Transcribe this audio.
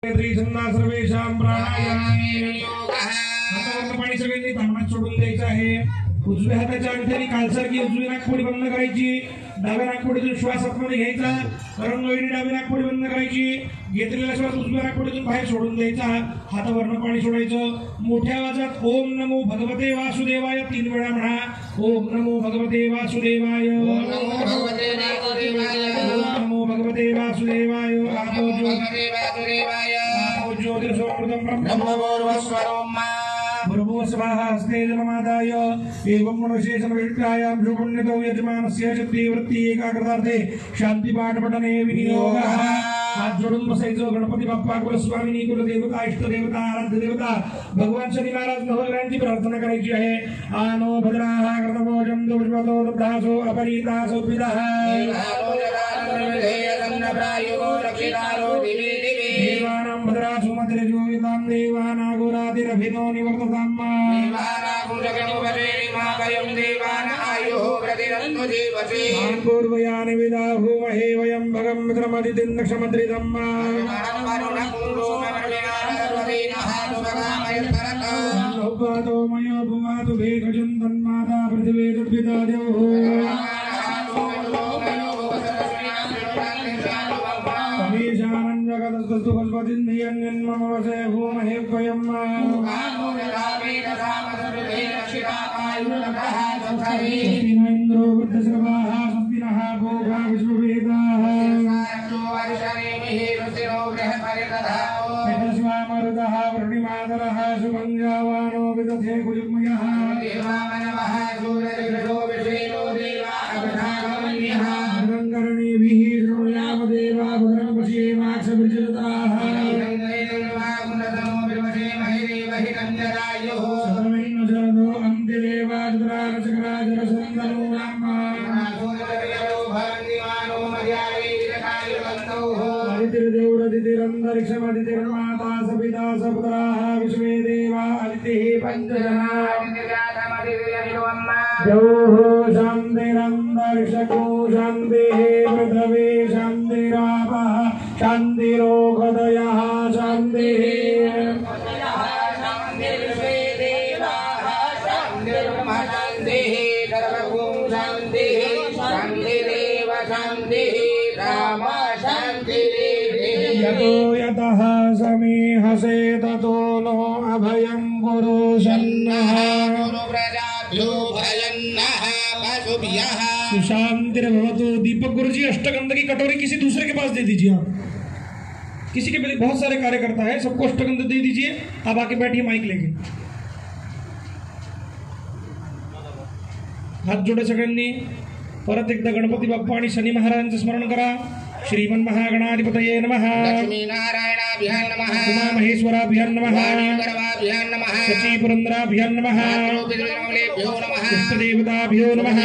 सर्वेषां प्राणायामे हातावरनं पाणी सगळ्यांनी तांबडा सोडून द्यायचं आहे। उजव्या हाताच्या अंगठ्याने कालसारखी उजवी नाकपुडी बंद करायची, डाव्या नाकपुडीतून श्वास आतमध्ये घ्यायचा, रंगवळीने डावी नाकपुडी बंद करायची, घेतलेला श्वास उजव्या नाकपुडीतून बाहेर सोडून द्यायचा, हातावरनं पाणी सोडायचं। मोठ्या आवाजात ओम नमो भगवते वासुदेवाय 3 वेळा म्हणा। ओम नमो भगवते वासुदेवाय, ओम नमो भगवते वासुदेवाय, आपो ज्योतिर्समृतं ब्रह्मभूर्भुवस्वरं ब्रह्मोस्वाहास्ते जलमादाय एवं मनोशेषमविष्टायां शुपुण्यतो यजमानस्य चित्तवृत्ति एकाग्रतार्थे शांतिपाठ पठने विनियोगः। हात जोडून बसायचं। गणपती बाप्पा कुलस्वामिनी कुलदेवता इष्टदेवता आराध्य देवता भगवान शनी महाराज नवग्रहांची प्रार्थना करायची आहे। आनो भद्राः कृतभोजं दुष्पदो दब्धासो अपरीतासो पितः देवानां भद्रासु मद्रजोयतां देवानागोरादिरभिनो निवर्ततां पूर्वयानि विदाहुमहे वयं भगं मित्रमदितिं नक्षमद्रिदं उपवातो मयो भुवातु भेषजं तन्माता पृथिवी तद्विता देवः जगदस्तुपतिन्धियन्ममवसे भूमहे वयं इन्द्रो वृद्धश्रवाः स्वस्तिनः भोगा विश्ववेदाः यजस्वामरुदः वृणिमादरः सुभङ्गावानो विदधे कुजुग्मयः भद्रङ्करणीभिः शृणुयामदेवा भद्रं पश्येमाक्षभिर्जताः सतमेन्नशरदो अन्त्यदेवाद्राचक्राजरसन्दनो अदितिर्देवरदितिरन्तरिक्षमदितिर्माता सपिता सपुत्राः विश्वे देवा अदितिः पञ्चजना द्यौः शान्तिरन्तरिक्षको शान्तिः पृथिवी शान्तिरापः शान्तिरोगदयः शान्तिः यतो यतः समीहसे ततो नो अभयं गुरु शन्नः सुशांतिर्भवतु। दीपक गुरु जी अष्टगंध की कटोरी किसी दूसरे के पास दे दीजिए। आप किसी के पहले बहुत सारे कार्यकर्ता है, सबको अष्टगंध दे दीजिए। आप आके बैठिए माइक लेके। हात जोडे सगळ्यांनी। परत एकदा गणपती बाप्पा आणि शनी महाराजांचं स्मरण करा। श्रीमन्महागणाधिपतये नमः, लक्ष्मीनारायणाभ्यां नमः, उमामहेश्वराभ्यां नमः, शची पुरंदराभ्यां नमः, इष्टदेवताभ्यो नमः।